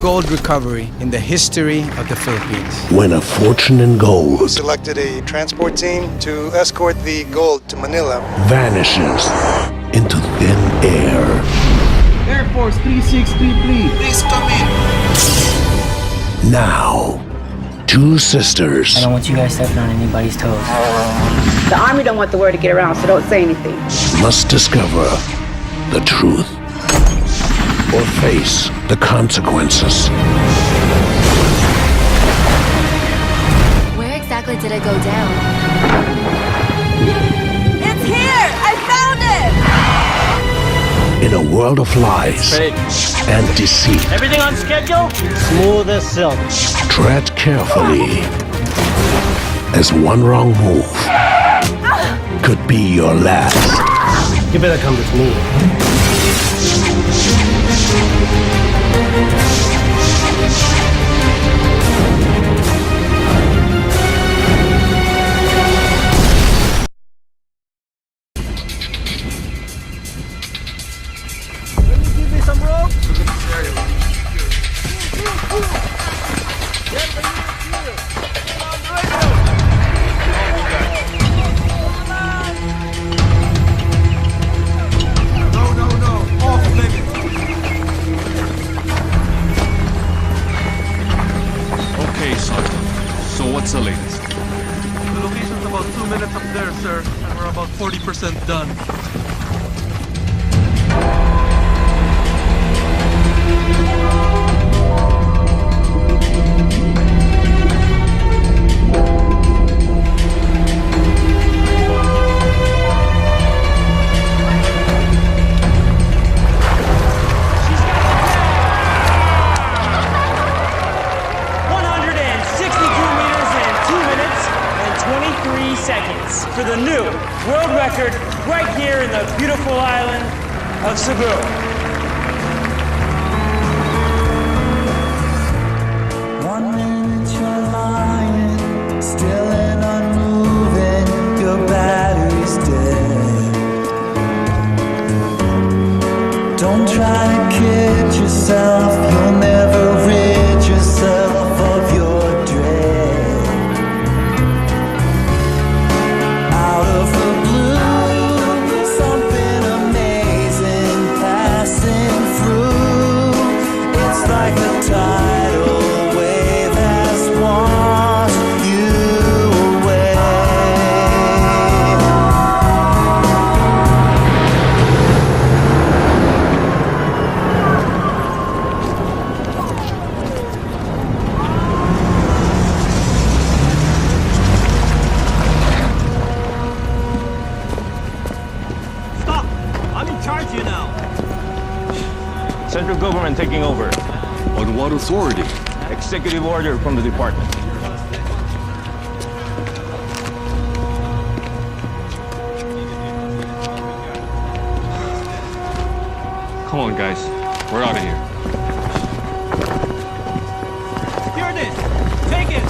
gold recovery in the history of the Philippines. When a fortune in gold selected a transport team to escort the gold to Manila. Vanishes into thin air. Air Force 363, please come in. Now, two sisters. I don't want you guys stepping on anybody's toes. The Army don't want the word to get around, so don't say anything. Must discover the truth or face the consequences. Where exactly did it go down? It's here! I found it! In a world of lies and deceit. Everything on schedule? Smooth as silk. Tread carefully, as one wrong move could be your last. You better come with me. Give me some rope. Okay, Sergeant. So what's the latest? The location's about 2 minutes up there, sir, and we're about 40% done. Seconds for the new world record right here in the beautiful island of Cebu. 1 minute you're lying, still and unmoving, your battery's dead. Don't try to kid yourself, you'll never rid yourself of your dread. Central government taking over. On what authority? Executive order from the department. Come on, guys. We're out of here. Secure this! Take it!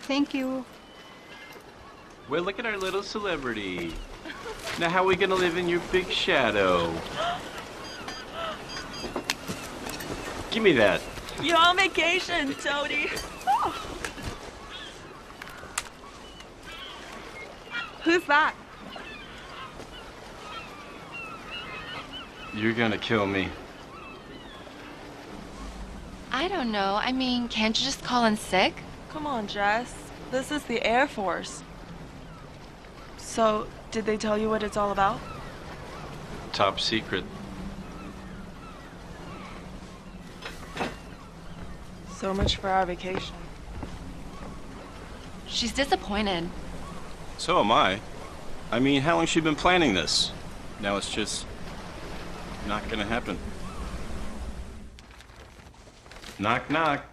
Thank you. Well, look at our little celebrity. Now how are we gonna live in your big shadow? Give me that. You're on vacation, Toadie. Who's that? You're gonna kill me. I don't know. I mean, can't you just call in sick? Come on, Jess. This is the Air Force. So, did they tell you what it's all about? Top secret. So much for our vacation. She's disappointed. So am I. I mean, how long has she been planning this? Now it's just not gonna happen. Knock, knock.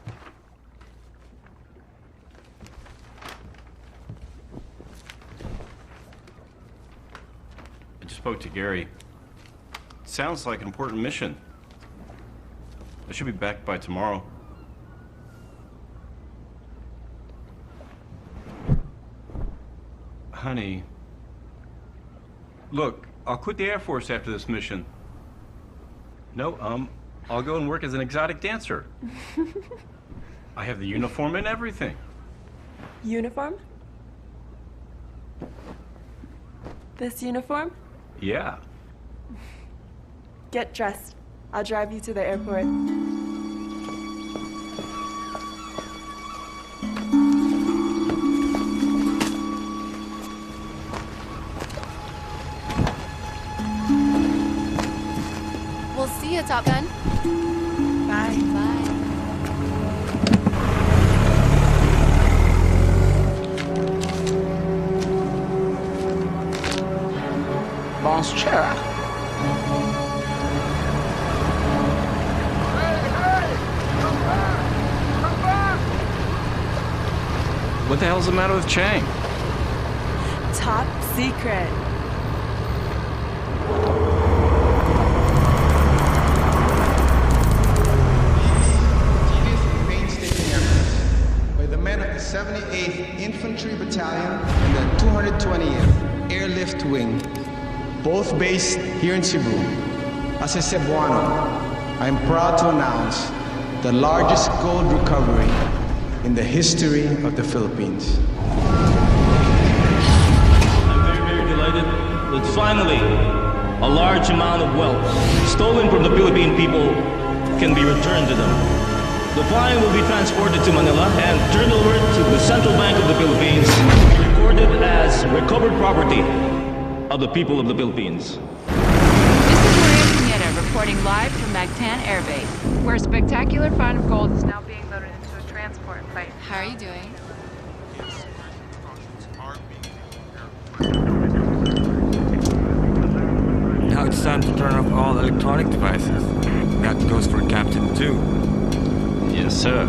I just spoke to Gary. Sounds like an important mission. I should be back by tomorrow. Honey, look, I'll quit the Air Force after this mission. No, I'll go and work as an exotic dancer. I have the uniform and everything. Uniform? This uniform? Yeah. Get dressed. I'll drive you to the airport. We'll see you, Top Gun. Bye. Bye. Bonjour. What the hell's the matter with Chang? Top secret. By the men of the 78th Infantry Battalion and the 220th Airlift Wing, both based here in Cebu. As a Cebuano, I am proud to announce the largest gold recovery in the history of the Philippines. I'm very delighted that finally a large amount of wealth stolen from the Philippine people can be returned to them. The flying will be transported to Manila and turned over to the Central Bank of the Philippines, recorded as recovered property of the people of the Philippines. This is Maria Pineda reporting live from Mactan Air Base, where a spectacular find of gold is now being loaded into a transport plane. How are you doing? Now it's time to turn off all electronic devices. That goes for Captain 2. Yes, sir.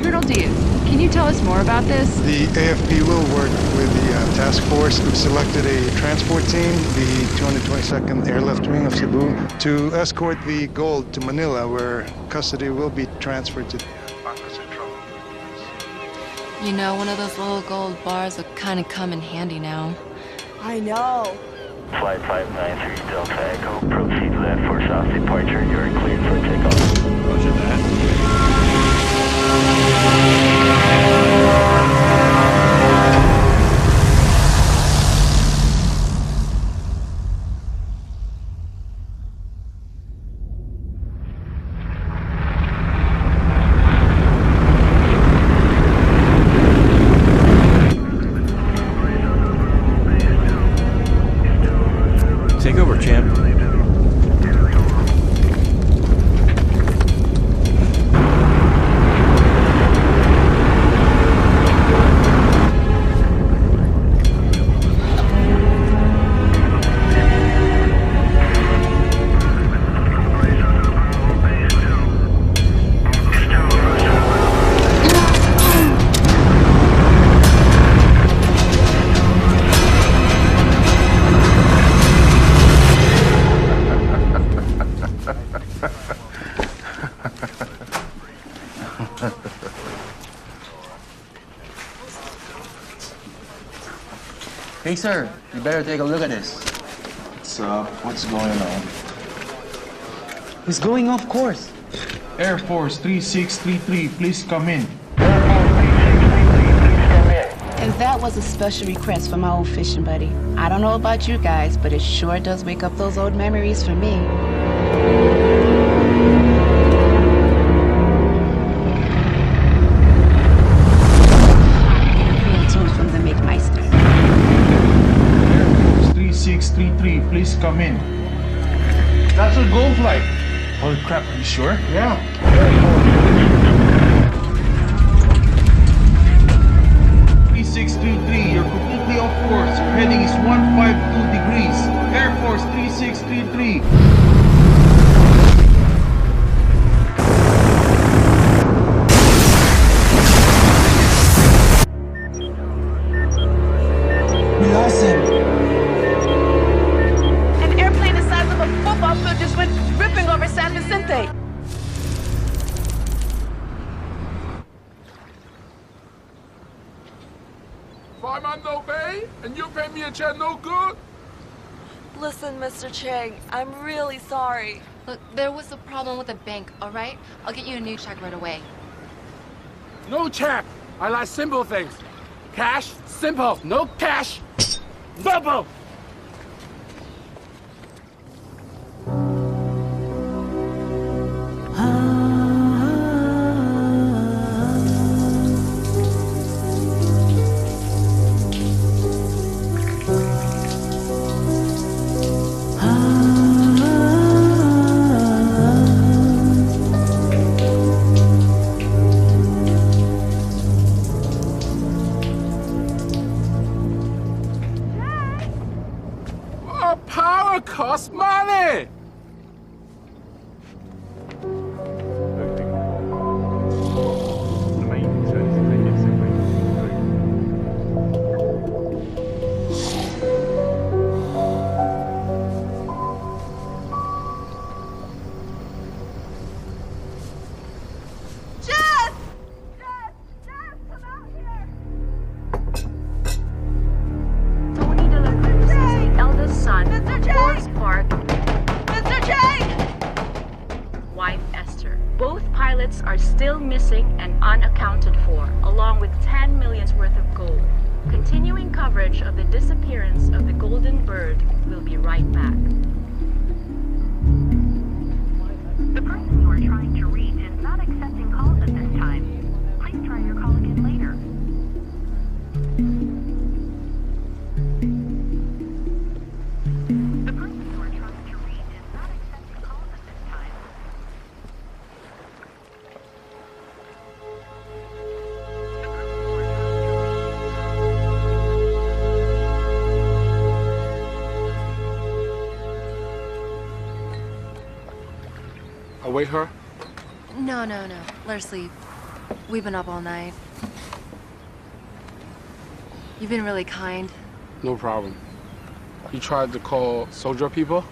Colonel Diaz, can you tell us more about this? The AFP will work with the task force. We've selected a transport team, the 222nd Airlift Wing of Cebu, to escort the gold to Manila, where custody will be transferred to the Bangko Central. You know, one of those little gold bars will kind of come in handy now. I know. Flight 593 Delta Echo, proceed left for south departure. You are cleared for takeoff. Roger that. Take over, champ. Hey, sir, you better take a look at this. What's up? What's going on? He's going off course. Air Force 3633, please come in. And that was a special request from my old fishing buddy. I don't know about you guys, but it sure does wake up those old memories for me. From the McMeister. Air Force 3633, please come in. That's a gold flight. Holy crap, are you sure? Yeah. 3633, you're completely off course. Your heading is 152 degrees. Air Force 3633. We lost him. An airplane the size of a football field just went ripping over San Vicente. I'm on no pay, and you pay me a check no good? Listen, Mr. Chang, I'm really sorry. Look, there was a problem with the bank, all right? I'll get you a new check right away. No check. I like simple things. Cash, simple. No cash, double. Power costs money! Are still missing and unaccounted for, along with 10 million's worth of gold. Continuing coverage of the disappearance of the Golden Bird will be right back. The person you are trying to reach is not accepting calls at this time. Please try your call again later. The person you are trying to reach is not accepting calls at this time. Await her? No. Let her sleep. We've been up all night. You've been really kind. No problem. You tried to call soldier people?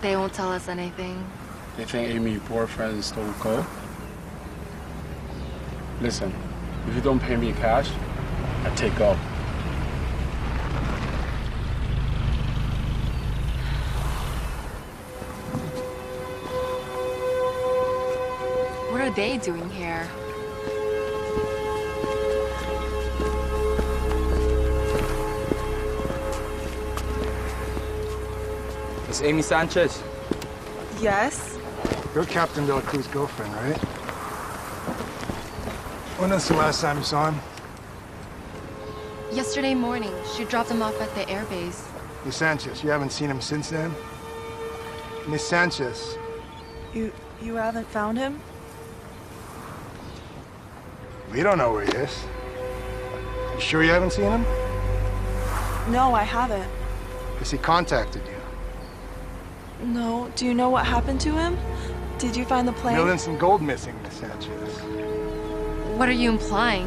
They won't tell us anything. They think Amy's boyfriend stole gold? Listen, if you don't pay me cash, I take gold. What are they doing here? It's Amy Sanchez. Yes? You're Captain Del Cruz's girlfriend, right? When was the last time you saw him? Yesterday morning, she dropped him off at the airbase. Miss Sanchez, you haven't seen him since then? Miss Sanchez. You haven't found him? We don't know where he is. You sure you haven't seen him? No, I haven't. Has he contacted you? No. Do you know what happened to him? Did you find the plane? Millions in gold missing, Miss Sanchez. What are you implying?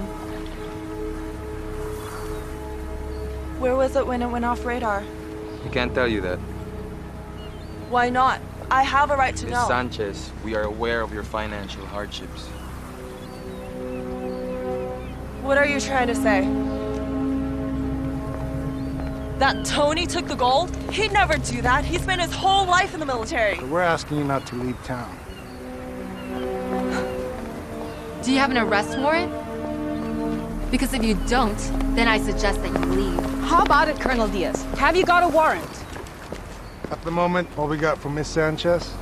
Where was it when it went off radar? We can't tell you that. Why not? I have a right to Miss know. Sanchez, we are aware of your financial hardships. What are you trying to say? That Tony took the gold? He'd never do that. He spent his whole life in the military. But we're asking you not to leave town. Do you have an arrest warrant? Because if you don't, then I suggest that you leave. How about it, Colonel Diaz? Have you got a warrant? At the moment, all we got from Miss Sanchez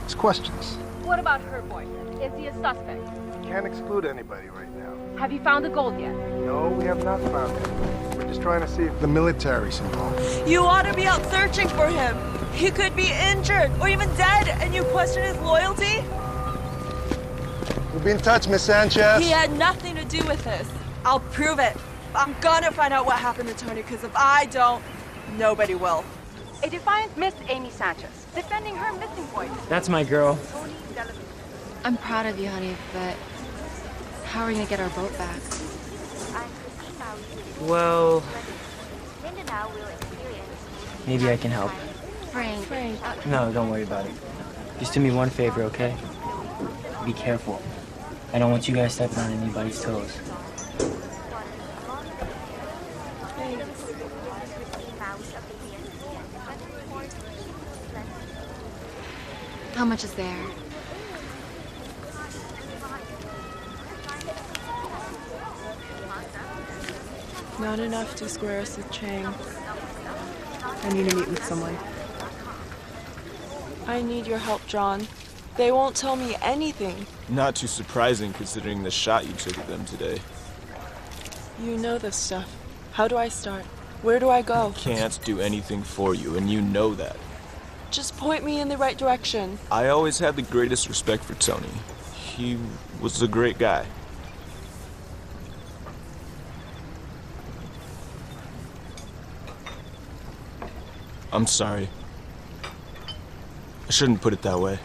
is questions. What about her boyfriend? Is he a suspect? Can't exclude anybody right now. Have you found the gold yet? No, we have not found it. We're just trying to see if the military's involved. You ought to be out searching for him. He could be injured or even dead, and you question his loyalty? We'll be in touch, Miss Sanchez. He had nothing to do with this. I'll prove it. I'm gonna find out what happened to Tony, because if I don't, nobody will. A defiant Miss Amy Sanchez, defending her missing boy. That's my girl. I'm proud of you, honey, but how are we gonna get our boat back? Well, maybe I can help. Frank. No, don't worry about it. Just do me one favor, okay? Be careful. I don't want you guys stepping on anybody's toes. How much is there? Not enough to square us with Chang. I need to meet with someone. I need your help, John. They won't tell me anything. Not too surprising considering the shot you took at them today. You know this stuff. How do I start? Where do I go? Can't do anything for you, and you know that. Just point me in the right direction. I always had the greatest respect for Tony. He was a great guy. I'm sorry. I shouldn't put it that way.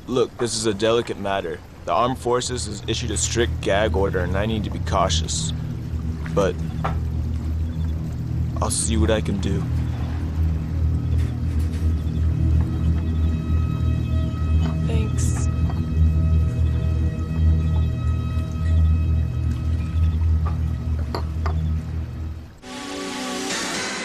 Look, this is a delicate matter. The Armed Forces has issued a strict gag order and I need to be cautious. But I'll see what I can do. Thanks.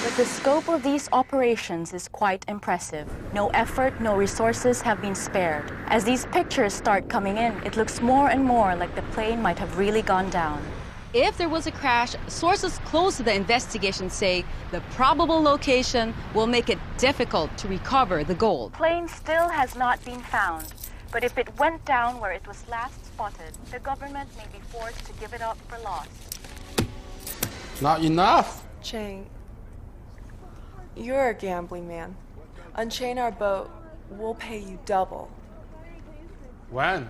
But the scope of these operations is quite impressive. No effort, no resources have been spared. As these pictures start coming in, it looks more and more like the plane might have really gone down. If there was a crash, sources close to the investigation say the probable location will make it difficult to recover the gold. Plane still has not been found, but if it went down where it was last spotted, the government may be forced to give it up for lost. Not enough? Chang, you're a gambling man. Unchain our boat. We'll pay you double. When?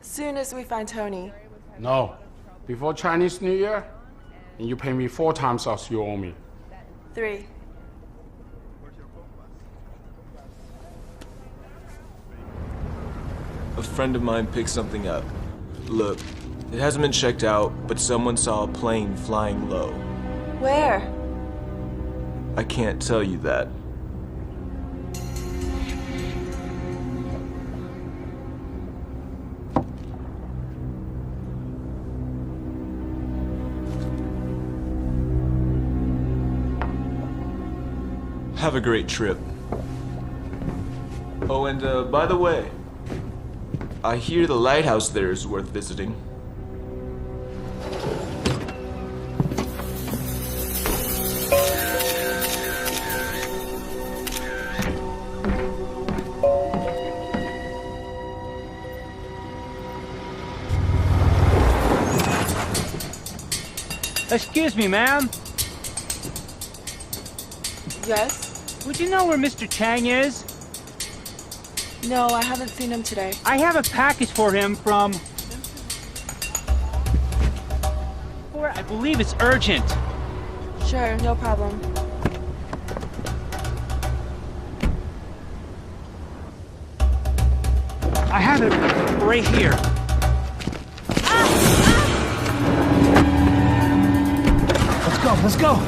Soon as we find Tony. No. Before Chinese New Year, and you pay me 4 times as you owe me. 3. A friend of mine picked something up. Look, it hasn't been checked out, but someone saw a plane flying low. Where? I can't tell you that. Have a great trip. Oh, and by the way, I hear the lighthouse there is worth visiting. Excuse me, ma'am. Yes? Would you know where Mr. Chang is? No, I haven't seen him today. I have a package for him from... I believe it's urgent. Sure, no problem. I have it right here. Let's go.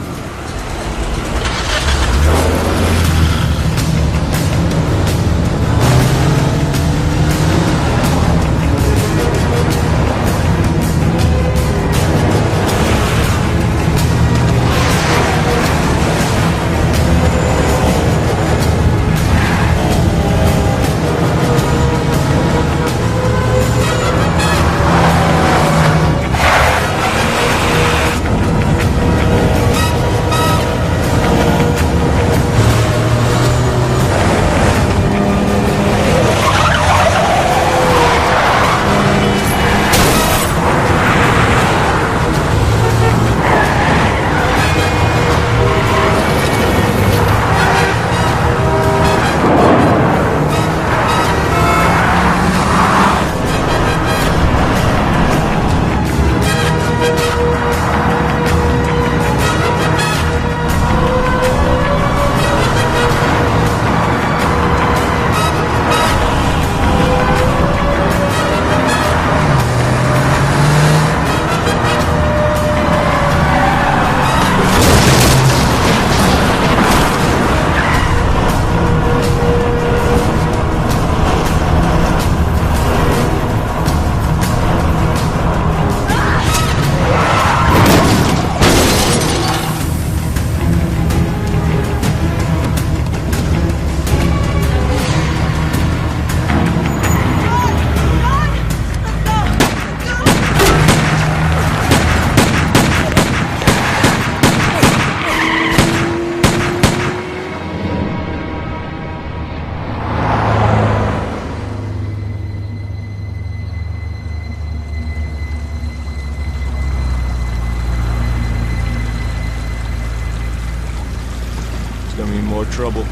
trouble.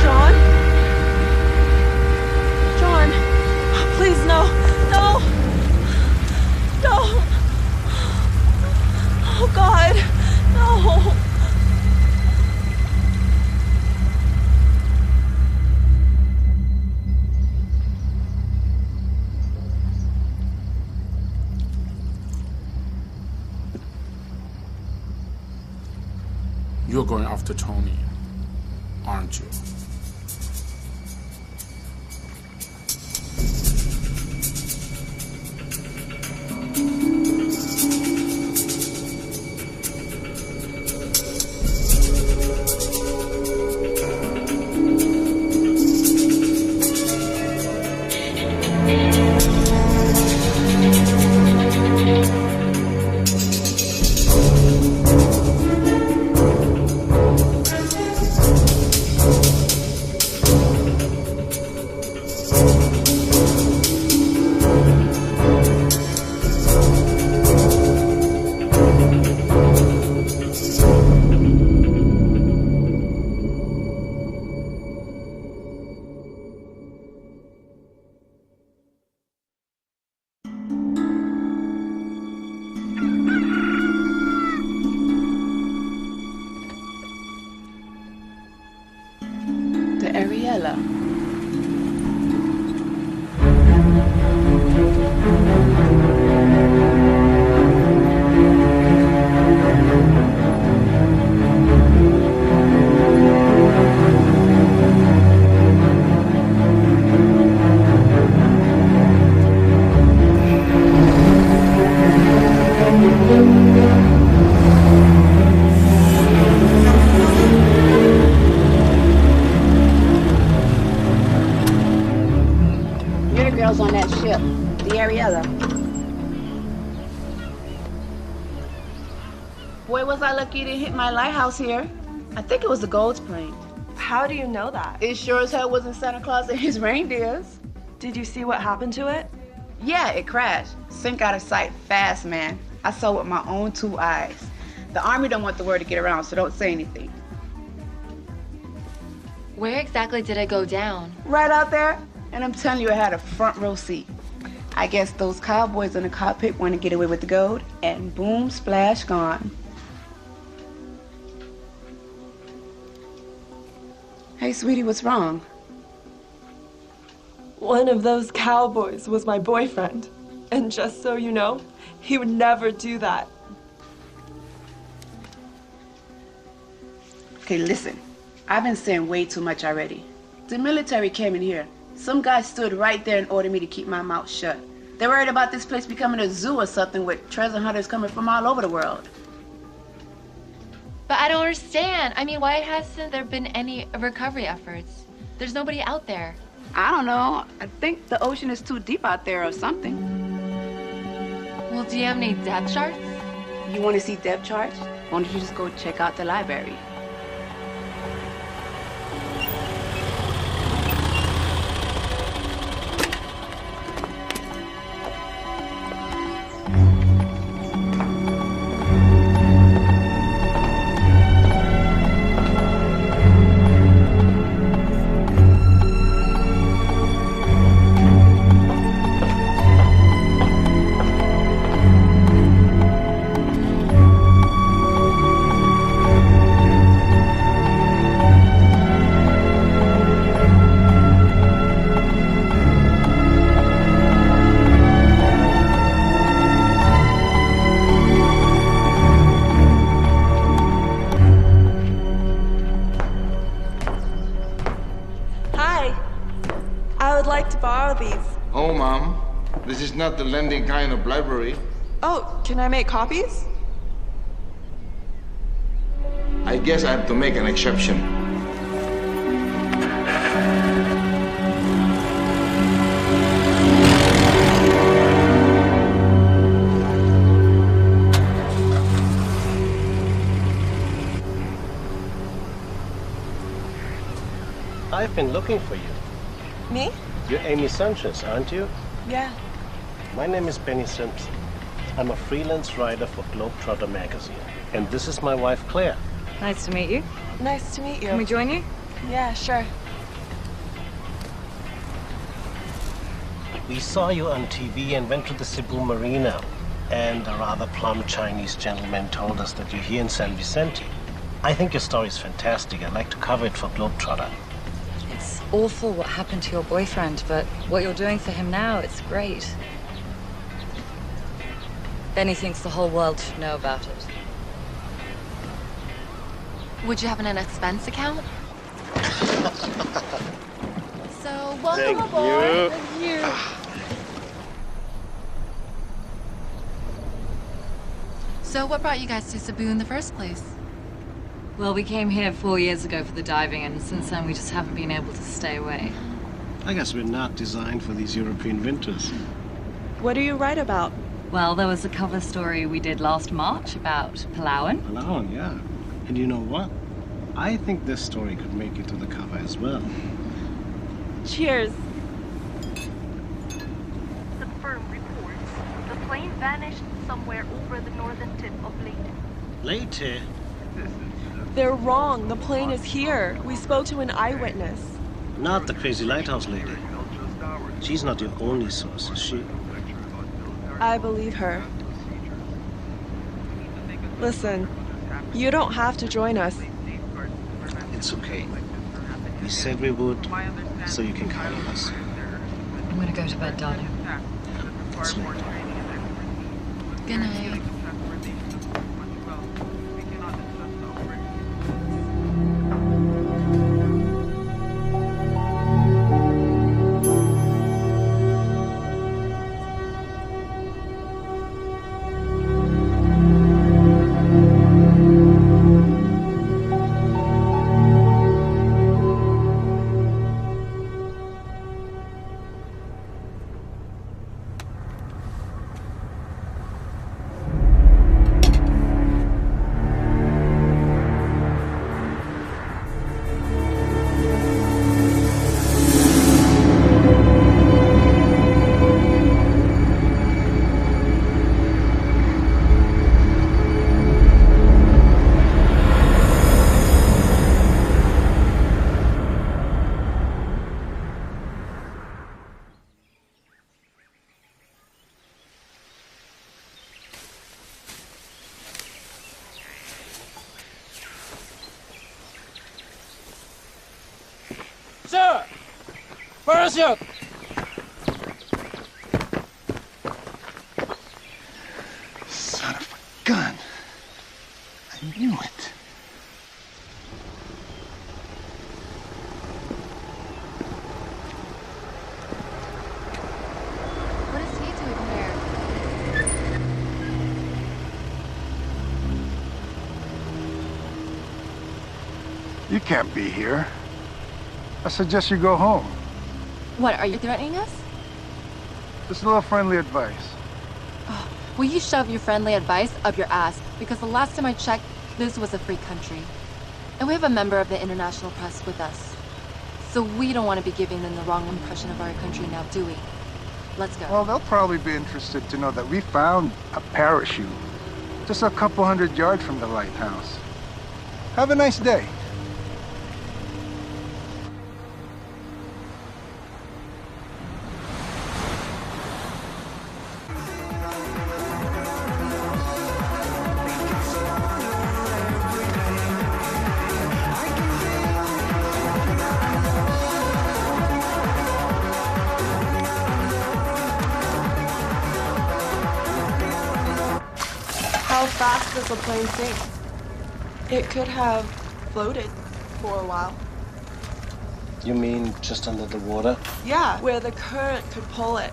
John? John, please, no. No! No! Oh, God. No! You're going after Tony, aren't you? The Ariella. You're the girls on that ship, the Ariella. Boy, was I lucky to hit my lighthouse here. I think it was the Gold's plane. How do you know that? It sure as hell wasn't Santa Claus and his reindeers. Did you see what happened to it? Yeah, it crashed. Sink out of sight fast, man. I saw it with my own 2 eyes. The Army don't want the word to get around, so don't say anything. Where exactly did it go down? Right out there, and I'm telling you, I had a front row seat. I guess those cowboys in the cockpit want to get away with the gold, and boom, splash, gone. Hey, sweetie, what's wrong? One of those cowboys was my boyfriend. And just so you know, he would never do that. Okay, listen. I've been saying way too much already. The military came in here. Some guy stood right there and ordered me to keep my mouth shut. They're worried about this place becoming a zoo or something with treasure hunters coming from all over the world. But I don't understand. I mean, why hasn't there been any recovery efforts? There's nobody out there. I don't know. I think the ocean is too deep out there or something. Well, do you have any depth charts? You want to see depth charts? Why don't you just go check out the library? Oh, Mom. This is not the lending kind of library. Oh, can I make copies? I guess I have to make an exception. I've been looking for you. Me? You're Amy Sanchez, aren't you? Yeah. My name is Benny Simpson. I'm a freelance writer for Globetrotter magazine. And this is my wife, Claire. Nice to meet you. Nice to meet you. Can we join you? Yeah, sure. We saw you on TV and went to the Cebu Marina. And a rather plump Chinese gentleman told us that you're here in San Vicente. I think your story is fantastic. I'd like to cover it for Globetrotter. It's awful what happened to your boyfriend, but what you're doing for him now, it's great. Benny thinks the whole world should know about it. Would you have an expense account? So, welcome Thank aboard. you. Thank you. So, what brought you guys to Cebu in the first place? Well, we came here 4 years ago for the diving, and since then we just haven't been able to stay away. I guess we're not designed for these European winters. What do you write about? Well, there was a cover story we did last March about Palawan. Palawan, yeah. And you know what? I think this story could make it to the cover as well. Cheers. The firm reports the plane vanished somewhere over the northern tip of Leyte. Leyte? They're wrong. The plane is here. We spoke to an eyewitness. Not the crazy lighthouse lady. She's not your only source, is she? I believe her. Listen, you don't have to join us. It's okay. We said we would, so you can count on us. I'm gonna go to bed, darling. It's late. Good night. Sir! Parachute! Son of a gun. I knew it. What is he doing here? You can't be here. I suggest you go home. What, are you threatening us? Just a little friendly advice. Oh, will you shove your friendly advice up your ass? Because the last time I checked, this was a free country. And we have a member of the international press with us. So we don't want to be giving them the wrong impression of our country now, do we? Let's go. Well, they'll probably be interested to know that we found a parachute just a couple 100 yards from the lighthouse. Have a nice day. How fast does the plane sink? It could have floated for a while. You mean just under the water? Yeah, where the current could pull it.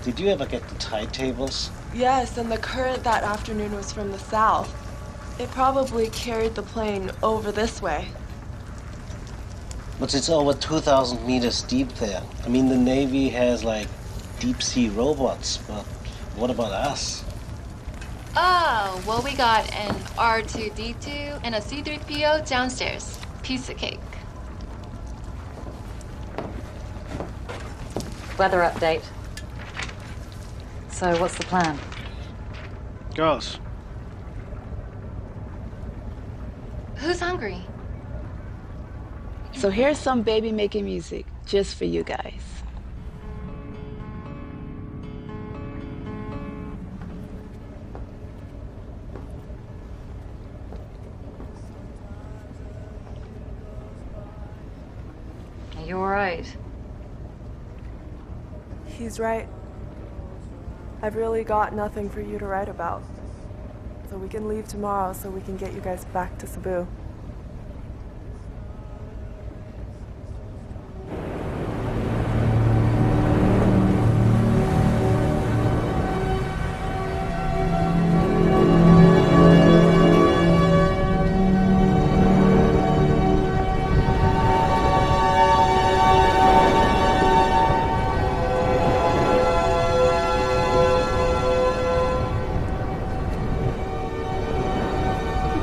Did you ever get the tide tables? Yes, and the current that afternoon was from the south. It probably carried the plane over this way. But it's over 2,000 meters deep there. I mean, the Navy has, like, deep-sea robots, but what about us? Oh, well, we got an R2-D2 and a C-3PO downstairs. Piece of cake. Weather update. So, what's the plan? Girls. Who's hungry? So here's some baby making music just for you guys. Are you alright? He's right. I've really got nothing for you to write about. So we can leave tomorrow so we can get you guys back to Cebu.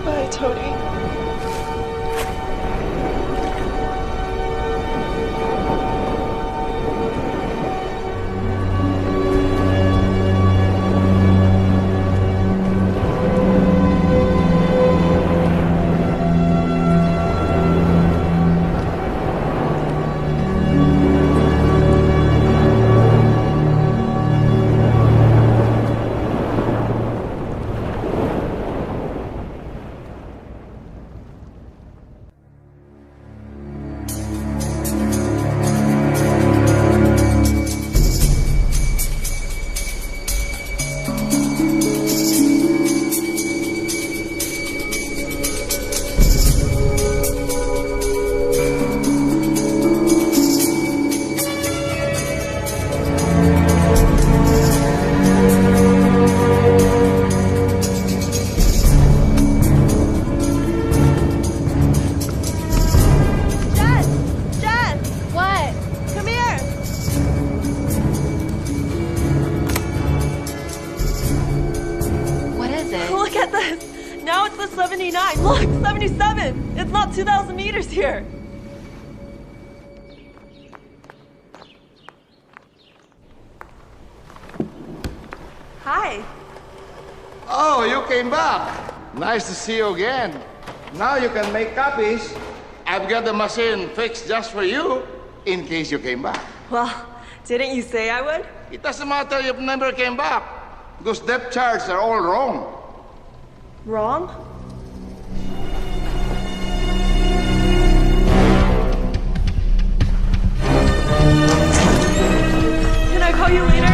Bye, Tony. Look at this! Now it's the 79! Look! 77! It's not 2,000 meters here! Hi! Oh, you came back. Nice to see you again. Now you can make copies. I've got the machine fixed just for you, in case you came back. Well, didn't you say I would? It doesn't matter if you never came back. Those depth charts are all wrong. Wrong? Can I call you later?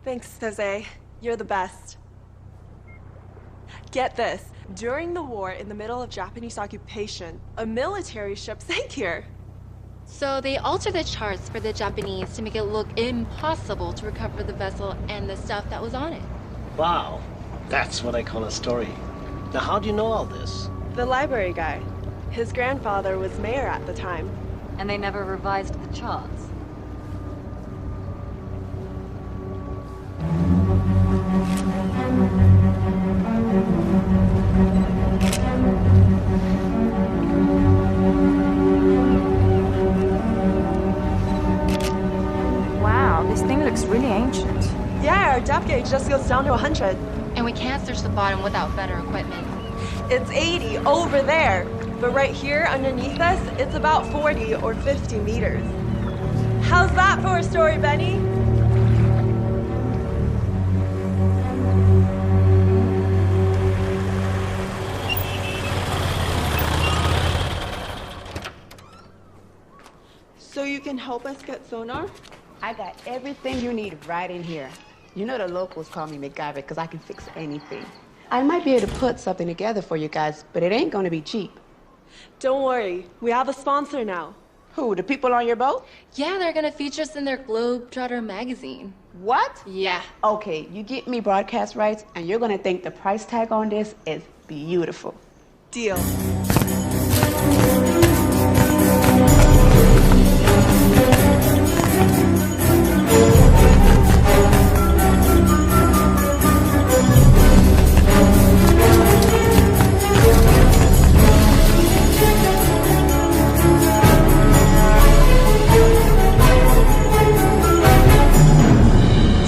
Thanks, Jose. You're the best. Get this. During the war, in the middle of Japanese occupation, a military ship sank here. So they altered the charts for the Japanese to make it look impossible to recover the vessel and the stuff that was on it. Wow, that's what I call a story. Now, how do you know all this? The library guy. His grandfather was mayor at the time. And they never revised the charts. Wow, this thing looks really ancient. Yeah, our depth gauge just goes down to 100. And we can't search the bottom without better equipment. It's 80 over there. But right here underneath us, it's about 40 or 50 meters. How's that for a story, Benny? So you can help us get sonar? I got everything you need right in here. You know the locals call me MacGyver because I can fix anything. I might be able to put something together for you guys, but it ain't gonna be cheap. Don't worry, we have a sponsor now. Who, the people on your boat? Yeah, they're gonna feature us in their Globetrotter magazine. What? Yeah. Okay, you get me broadcast rights, and you're gonna think the price tag on this is beautiful. Deal.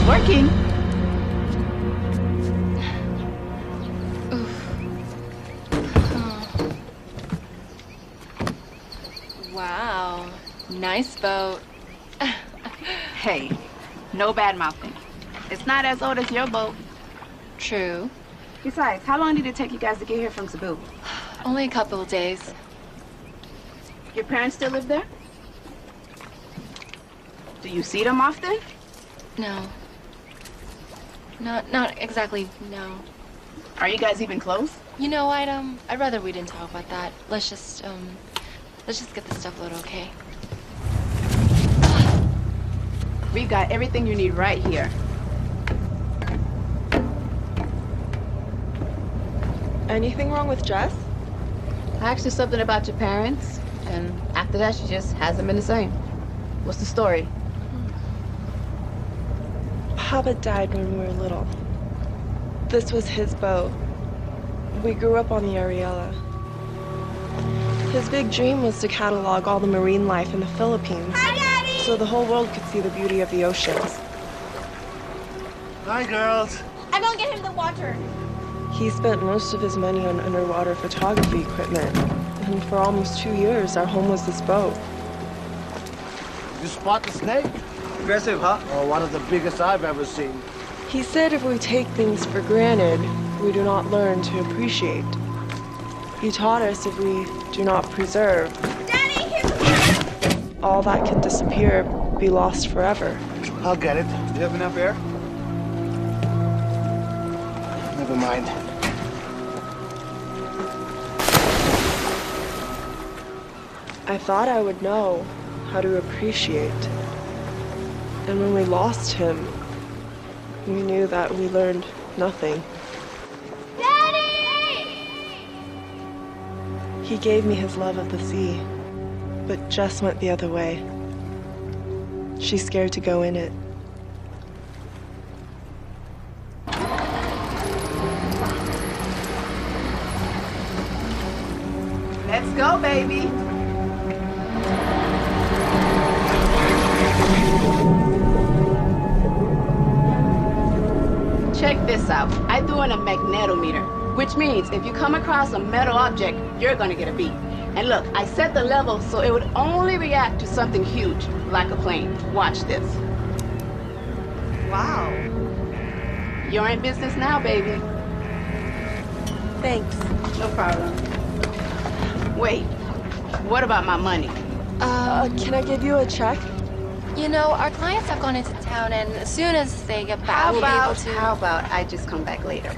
Working. Wow, nice boat. Hey, no bad mouthing. It's not as old as your boat. True. Besides, how long did it take you guys to get here from Cebu? Only a couple of days. Your parents still live there? Do you see them often? No. Not exactly, no. Are you guys even close? You know, I'd rather we didn't talk about that. Let's just get this stuff loaded, okay? We've got everything you need right here. Anything wrong with Jess? I asked her something about your parents, and after that, she just hasn't been the same. What's the story? Papa died when we were little. This was his boat. We grew up on the Ariella. His big dream was to catalog all the marine life in the Philippines, so the whole world could see the beauty of the oceans. Hi, girls. I'm gonna get him the water. He spent most of his money on underwater photography equipment, and for almost 2 years, our home was this boat. You spot the snake? Aggressive, huh? Oh, one of the biggest I've ever seen. He said if we take things for granted, we do not learn to appreciate. He taught us if we do not preserve, all that can disappear, be lost forever. I'll get it. Do you have enough air? Never mind. I thought I would know how to appreciate. And when we lost him, we knew that we learned nothing. Daddy! He gave me his love of the sea, but Jess went the other way. She's scared to go in it. Let's go, baby. Check this out. I threw in a magnetometer, which means if you come across a metal object, you're gonna get a beep. And look, I set the level so it would only react to something huge, like a plane. Watch this. Wow. You're in business now, baby. Thanks. No problem. Wait, what about my money? Can I give you a check? You know, our clients have gone into town, and as soon as they get back, we'll be able to... How about I just come back later?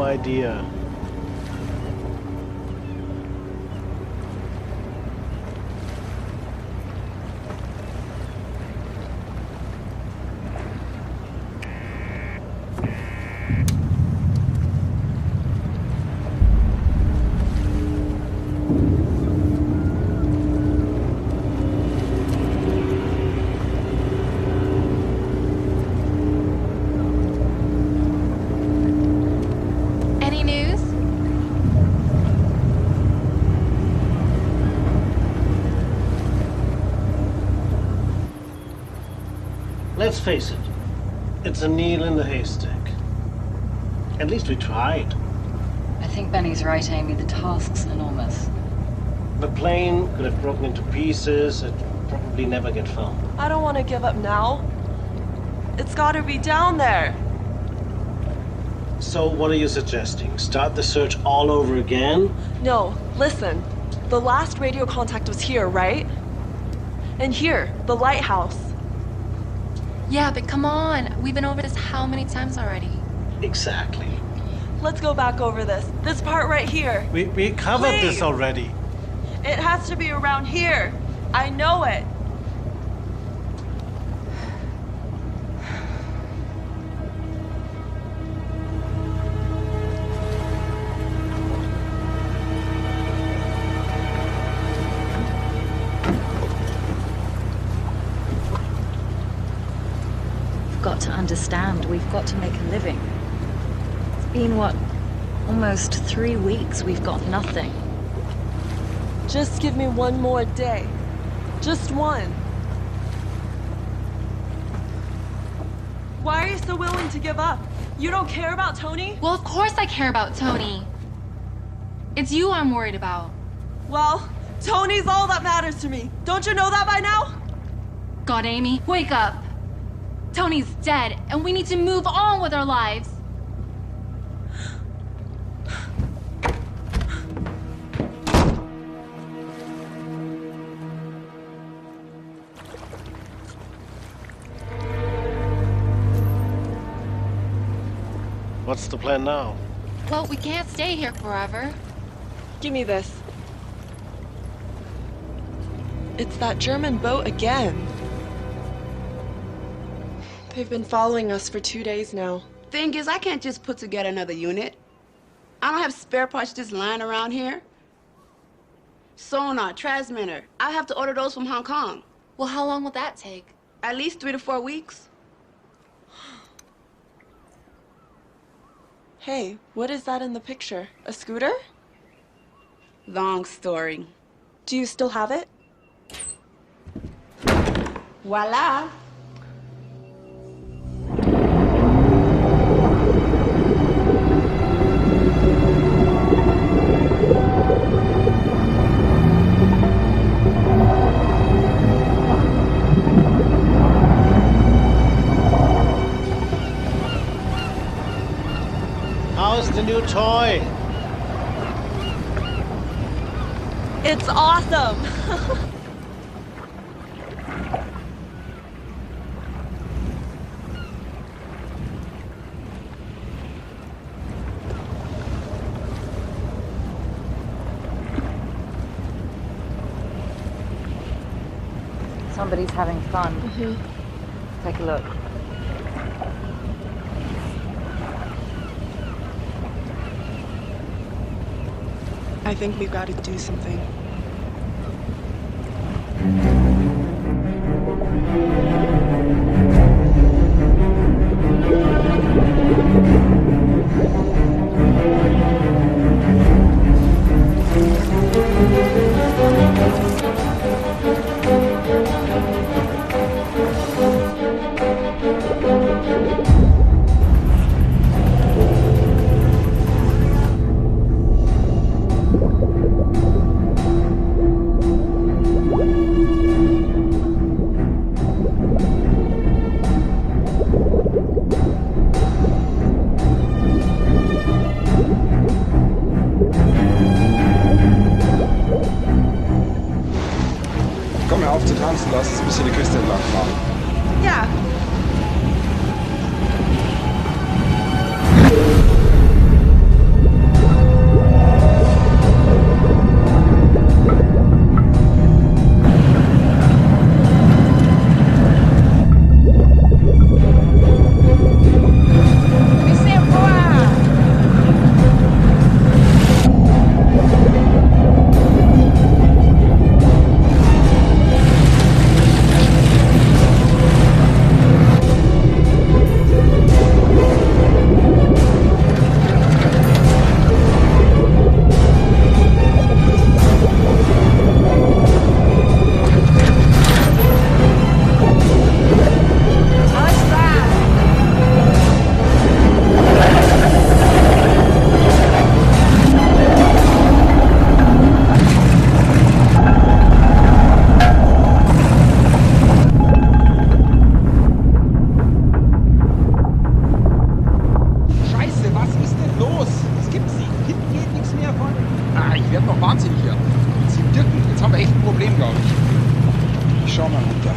Idea. Let's face it, it's a needle in the haystack. At least we tried. I think Benny's right, Amy. The task's enormous. The plane could have broken into pieces. It'd probably never get found. I don't want to give up now. It's got to be down there. So what are you suggesting? Start the search all over again? No, listen. The last radio contact was here, right? And here, the lighthouse. Yeah, but come on. We've been over this how many times already? Exactly. Let's go back over this. This part right here. We covered this already. It has to be around here. I know it. Got to understand, we've got to make a living. It's been, what, almost 3 weeks we've got nothing. Just give me one more day. Just one. Why are you so willing to give up? You don't care about Tony? Well, of course I care about Tony. It's you I'm worried about. Well, Tony's all that matters to me. Don't you know that by now? God, Amy, wake up. Tony's dead, and we need to move on with our lives. What's the plan now? Well, we can't stay here forever. Give me this. It's that German boat again. They've been following us for 2 days now. Thing is, I can't just put together another unit. I don't have spare parts just lying around here. Sonar, transmitter. I have to order those from Hong Kong. Well, how long will that take? At least 3 to 4 weeks. Hey, what is that in the picture? A scooter? Long story. Do you still have it? Voila. How's the new toy? It's awesome! somebody's having fun. Take a look. I think we've got to do something. Komm mir auf zu tanzen, lass uns ein bisschen die Küste entlang fahren. Ja. Ich schau mal runter.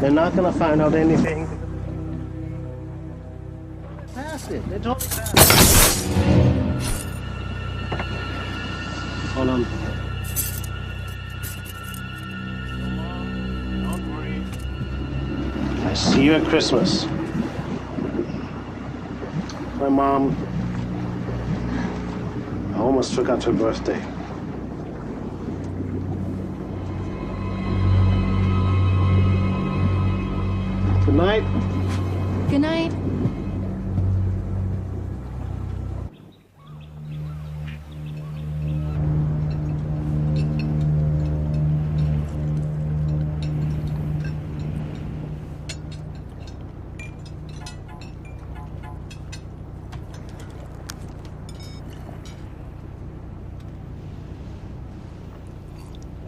They're not gonna find out anything. Pass it. They told me pass it. Hold on. Don't worry. I see you at Christmas. My mom, I almost forgot her birthday. Good night. Good night.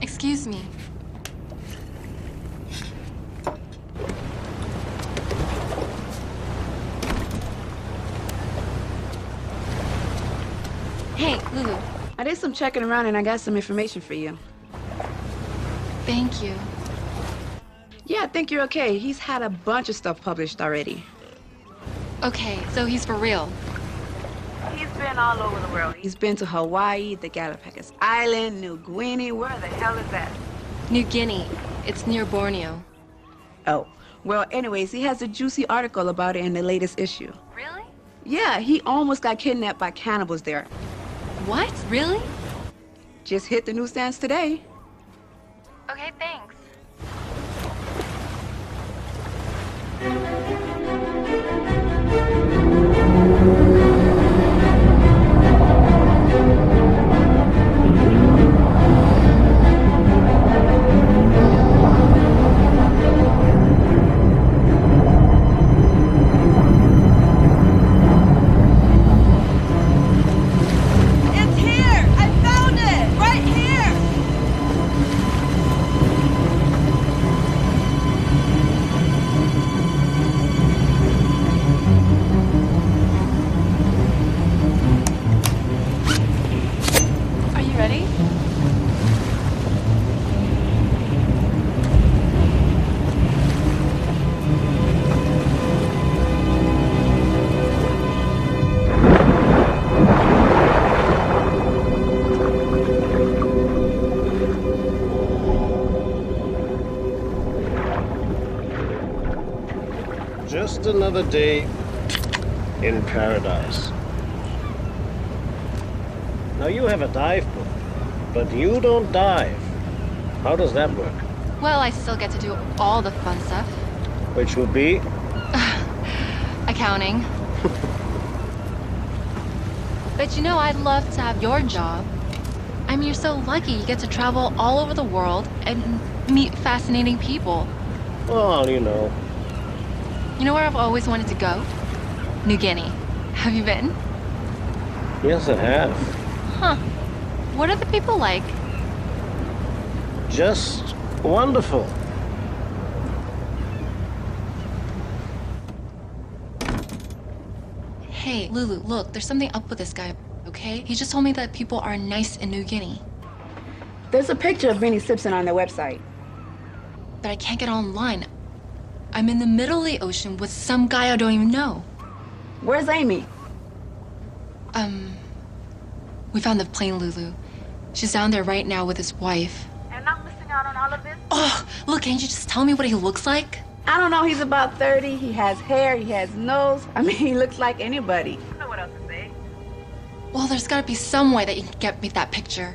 Excuse me. Hey, Lulu. I did some checking around and I got some information for you. Thank you. Yeah, I think you're okay. He's had a bunch of stuff published already. Okay, so he's for real. He's been all over the world. He's been to Hawaii, the Galapagos Island, New Guinea. Where the hell is that? New Guinea. It's near Borneo. Oh, well, anyways, he has a juicy article about it in the latest issue. Really? Yeah, he almost got kidnapped by cannibals there. What? Really? Just hit the newsstands today. Okay, thanks. Just another day in paradise. Now you have a dive book, but you don't dive. How does that work? Well, I still get to do all the fun stuff. Which would be? Accounting. But you know, I'd love to have your job. I mean, you're so lucky you get to travel all over the world and meet fascinating people. Well, you know. You know where I've always wanted to go? New Guinea. Have you been? Yes, I have. Huh. What are the people like? Just wonderful. Hey, Lulu, look, there's something up with this guy, okay? He just told me that people are nice in New Guinea. There's a picture of Vinnie Simpson on their website. But I can't get online. I'm in the middle of the ocean with some guy I don't even know. Where's Amy? We found the plane, Lulu. She's down there right now with his wife. And I'm missing out on all of this? Oh, look, can't you just tell me what he looks like? I don't know, he's about 30, he has hair, he has nose. I mean, he looks like anybody. I don't know what else to say. Well, there's gotta be some way that you can get me that picture.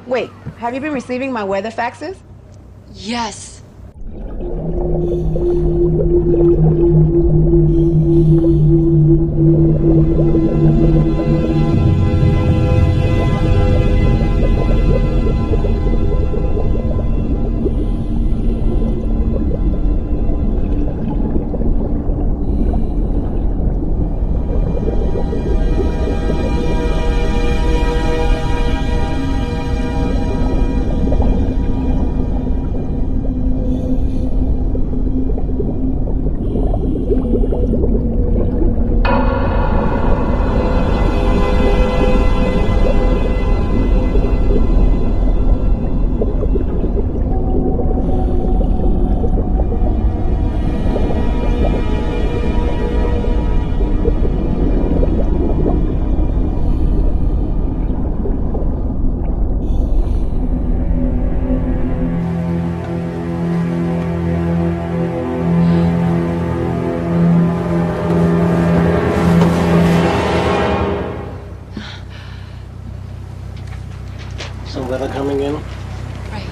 Wait, have you been receiving my weather faxes? Yes. Some weather coming in? Right.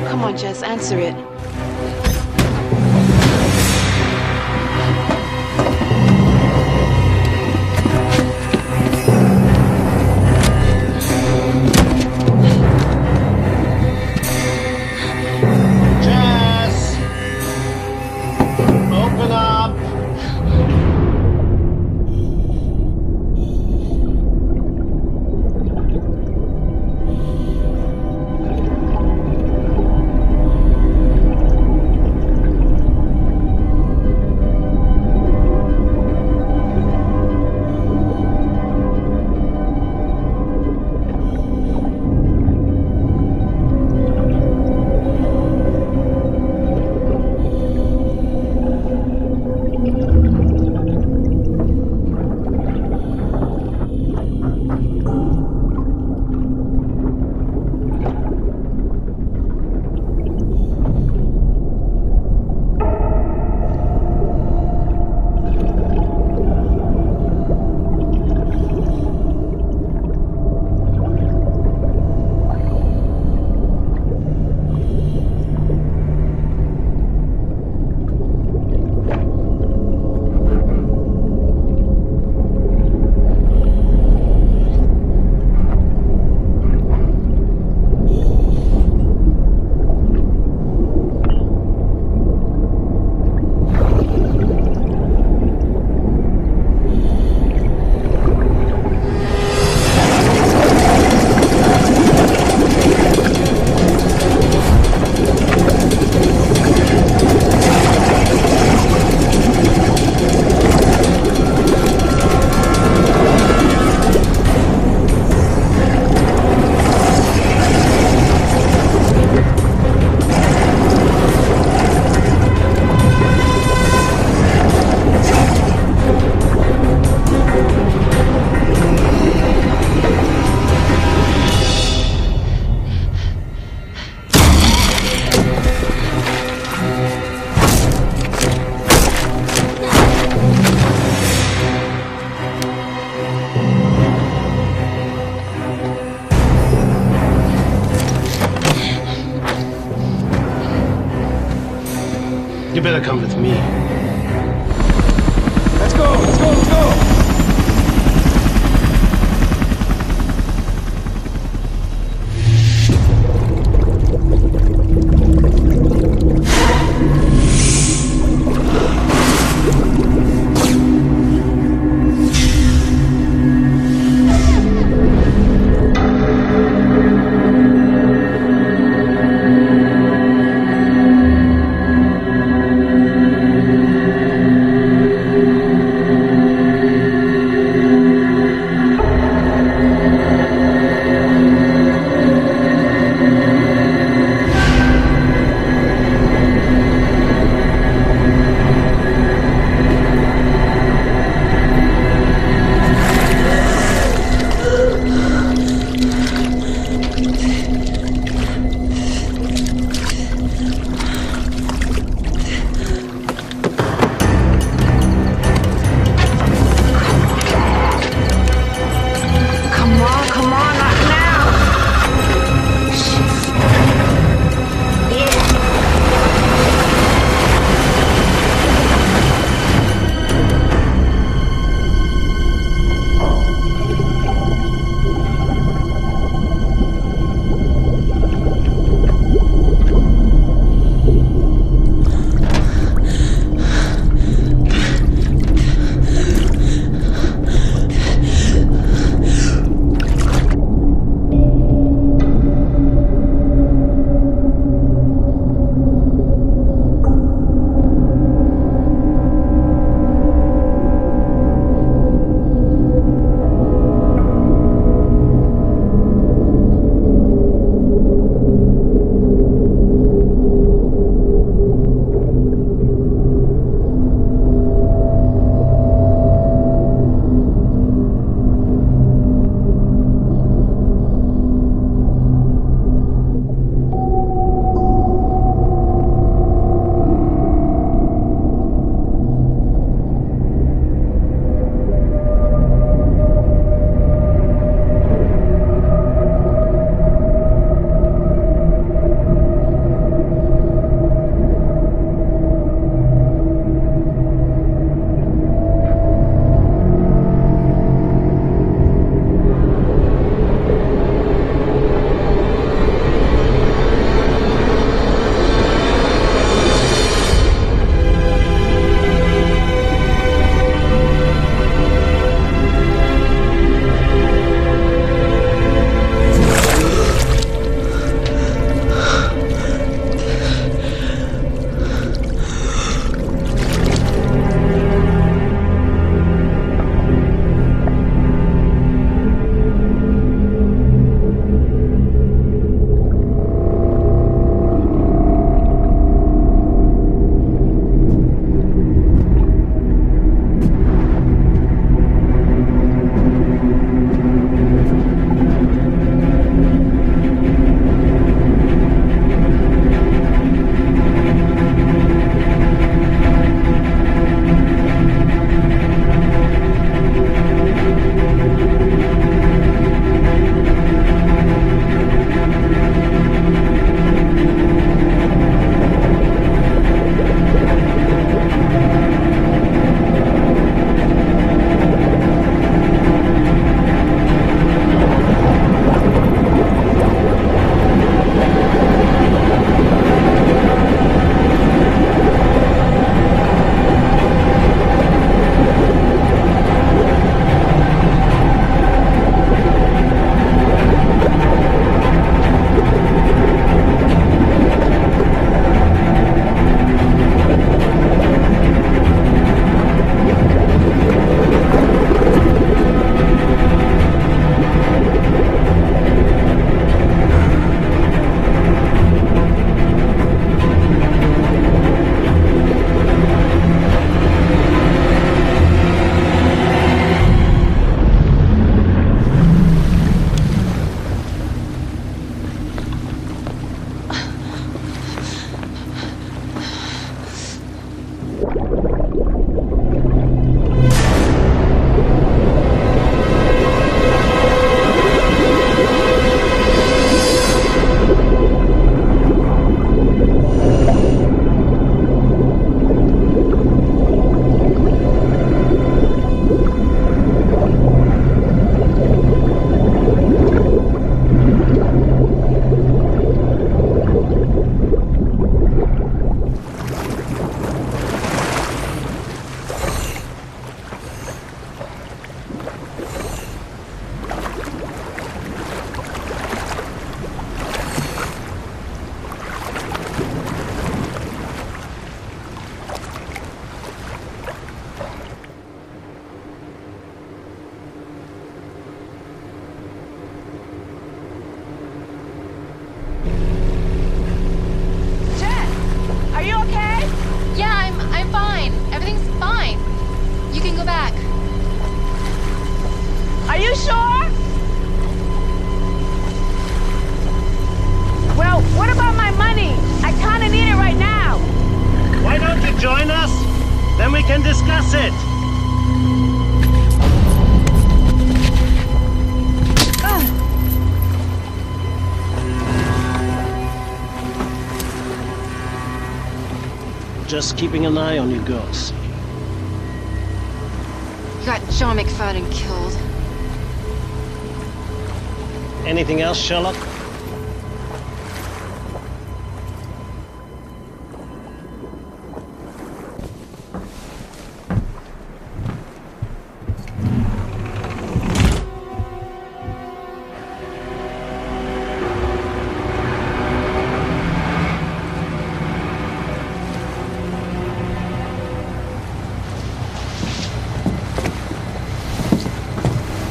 Come on, Jess, answer it. Jess! Open up! better come with me. Let's go, let's go, let's go! the back. Are you sure? Well, what about my money? I kinda need it right now. Why don't you join us? Then we can discuss it. Just keeping an eye on you girls. You got John McFadden killed. Anything else, Sherlock?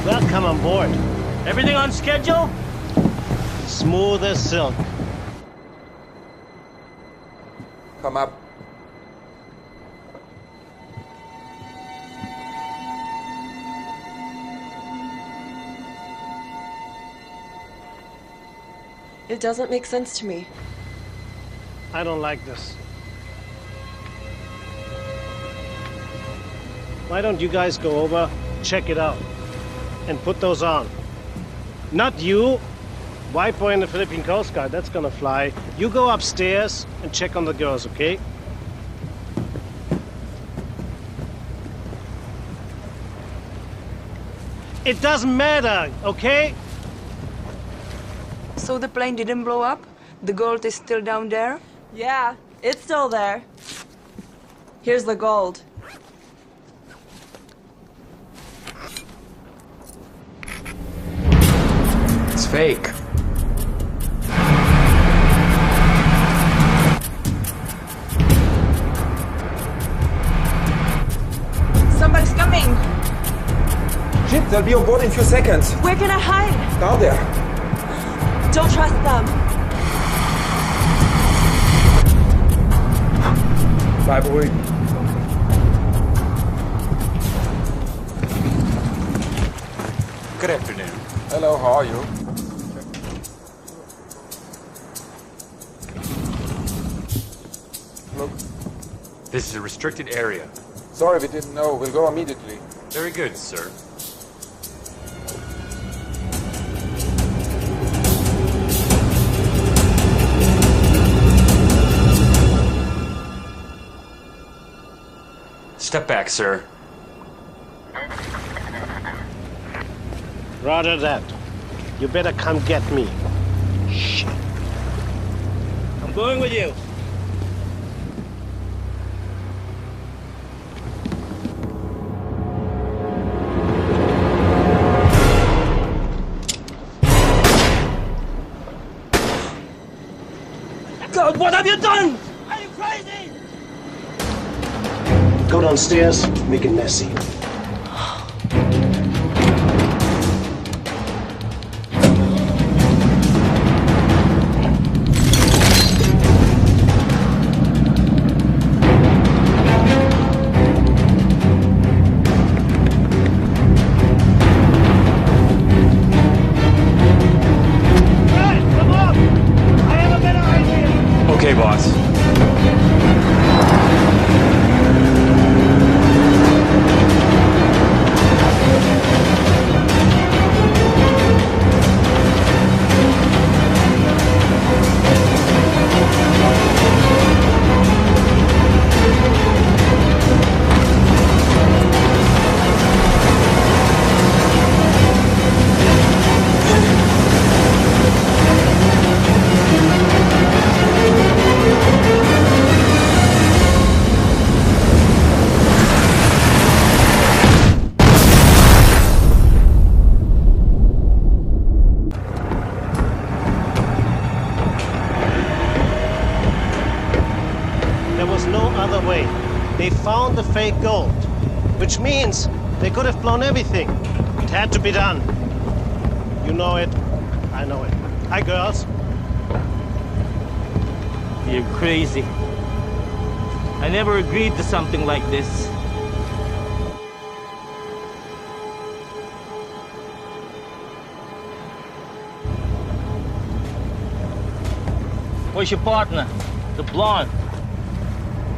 Welcome on board. Everything on schedule? Smooth as silk. Come up. It doesn't make sense to me. I don't like this. Why don't you guys go over, check it out, and put those on? Not you. White boy in the Philippine Coast Guard, that's gonna fly. You go upstairs and check on the girls, okay? It doesn't matter, okay? So the plane didn't blow up? The gold is still down there? Yeah, it's still there. Here's the gold. It's fake. Somebody's coming! Shit, they'll be on board in a few seconds. Where can I hide? Down there. Don't trust them. Bye, boy. Good afternoon. Hello, how are you? Look. This is a restricted area. Sorry, we didn't know. We'll go immediately. Very good, sir. Step back, sir. Roger that. You better come get me. Shit. I'm going with you. God, what have you done? Are you crazy? Go downstairs, make it messy. Okay, boss. They found the fake gold, which means they could have blown everything. It had to be done. You know it. I know it. Hi, girls. You're crazy. I never agreed to something like this. Where's your partner? The blonde.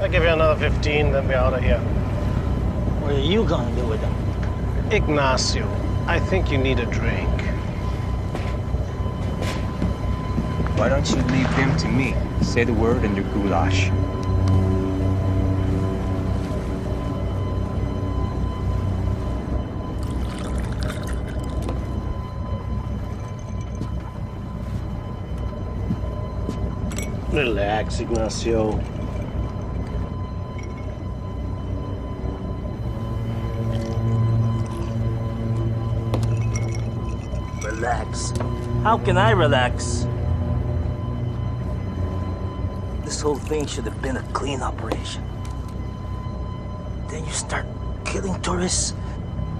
I'll give you another 15, then we're out of here. What are you gonna do with them? Ignacio, I think you need a drink. Why don't you leave him to me? Say the word and they're goulash. Relax, Ignacio. Relax. How can I relax? This whole thing should have been a clean operation. Then you start killing tourists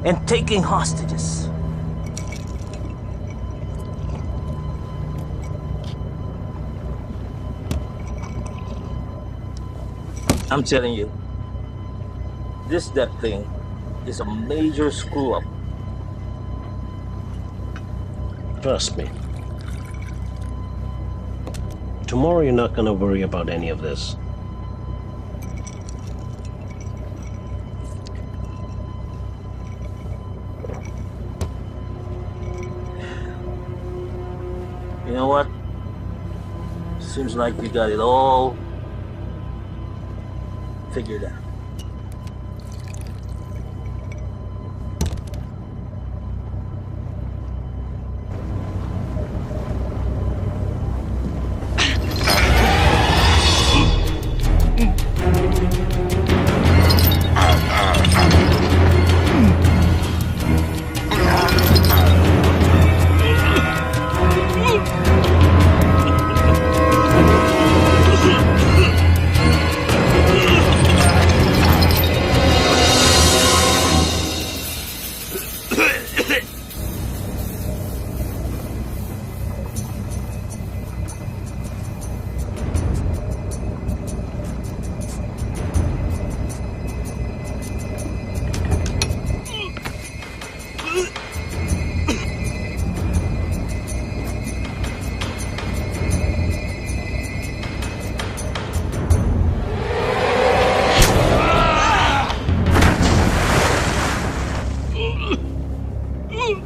and taking hostages. I'm telling you, this death thing is a major screw-up. Trust me. Tomorrow you're not gonna worry about any of this. You know what? Seems like you got it all figured out.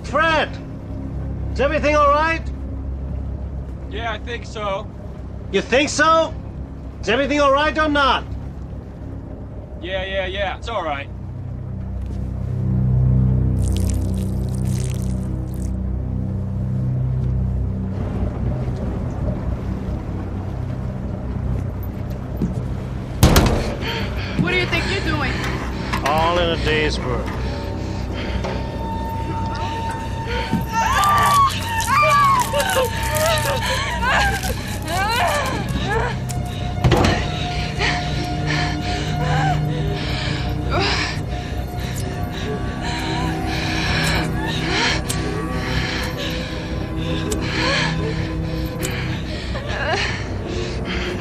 Fred! Is everything all right? Yeah, I think so. You think so? Is everything all right or not? Yeah. It's all right. What do you think you're doing? All in a day's work.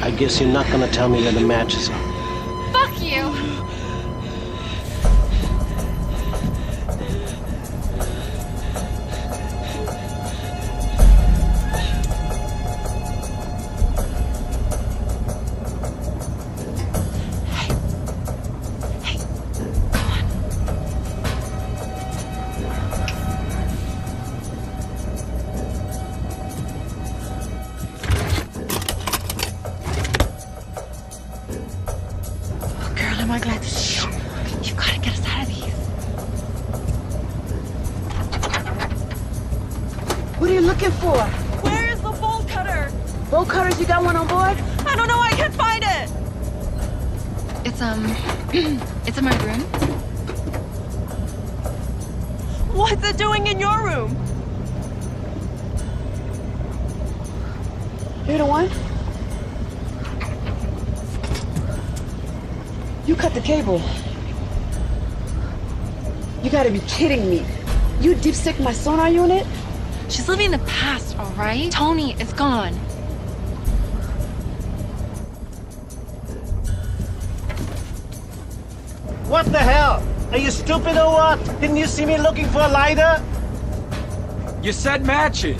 I guess you're not gonna tell me where the matches are. Fuck you! Am I glad to see you? You've got to get us out of these. What are you looking for? Where is the bolt cutter? Bolt cutters? You got one on board? I don't know. I can't find it. It's in my room. What's it doing in your room? You're the one? You cut the cable. You gotta be kidding me. You deep sick my sonar unit? She's living in the past, all right? Tony is gone. What the hell? Are you stupid or what? Didn't you see me looking for a lighter? You said matches.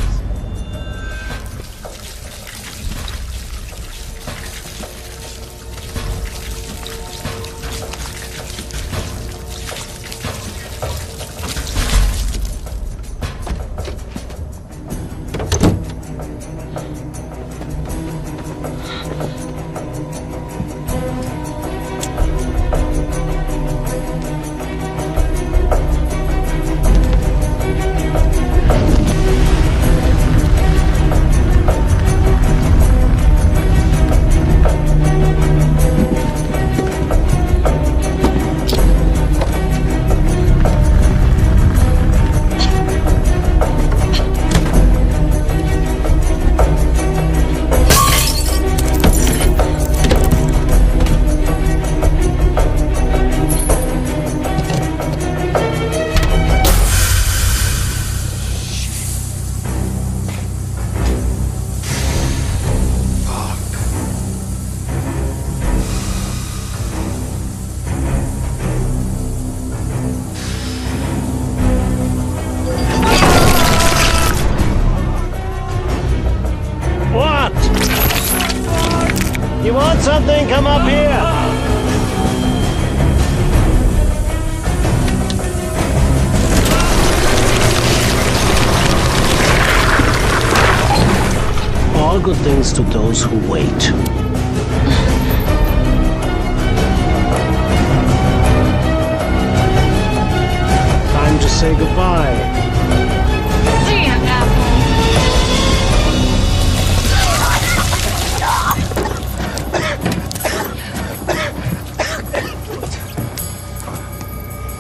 You want something? Come up here. All good things to those who wait. Time to say goodbye. See ya, apple.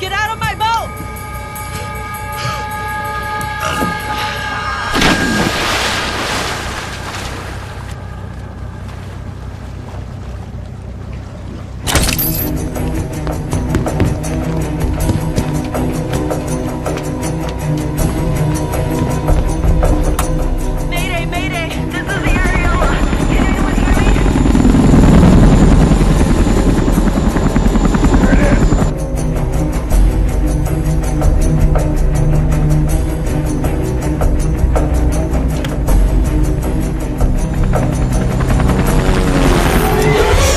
Get out of my boat! Mayday, mayday! This is the Ariola. Can anyone hear me? There it is.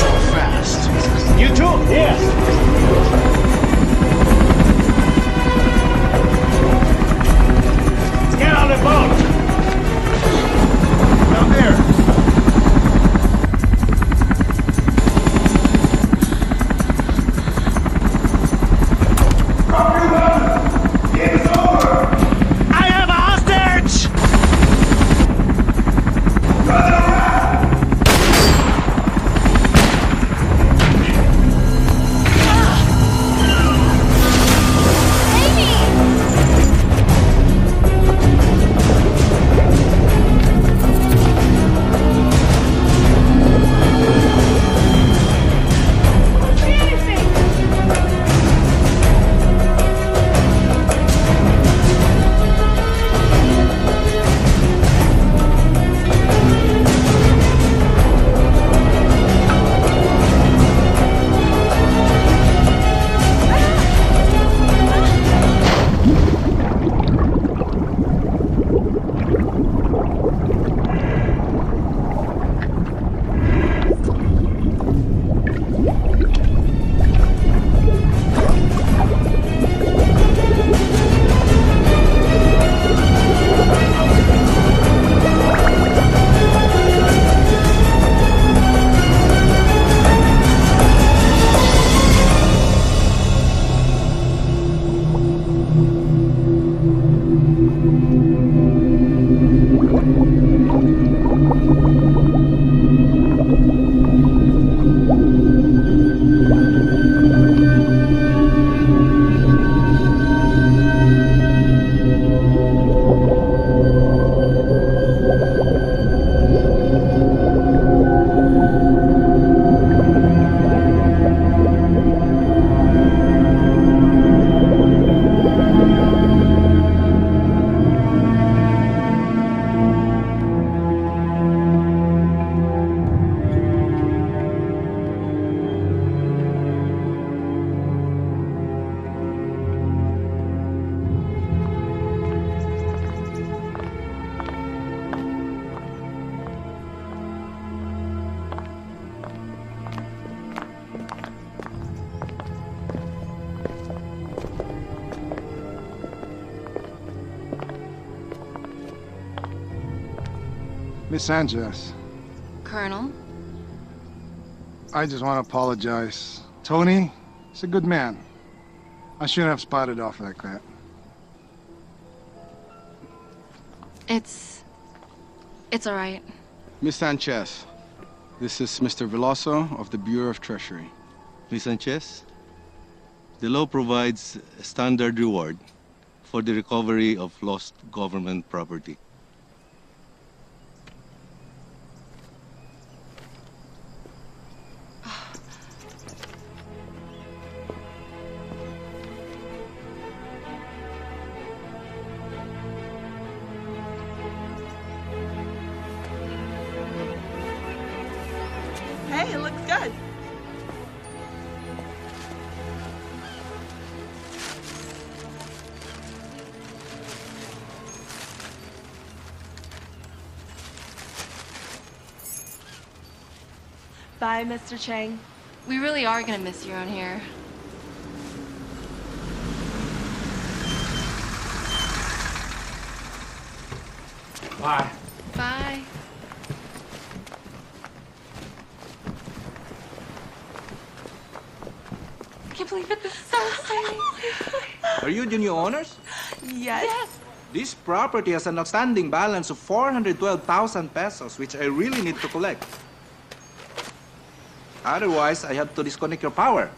So fast. You too? Here. Let's get on the boat. Down there. I have a hostage! Miss Sanchez, Colonel. I just want to apologize. Tony, he's a good man. I shouldn't have spotted off like that. It's all right. Miss Sanchez, this is Mr. Veloso of the Bureau of Treasury. Miss Sanchez, the law provides a standard reward for the recovery of lost government property. Hey, it looks good. Bye, Mr. Chang. We really are gonna miss you around here. Bye. Bye. I can't believe it. This is so exciting. Are you the new owners? Yes. This property has an outstanding balance of 412,000 pesos, which I really need to collect. Otherwise, I have to disconnect your power.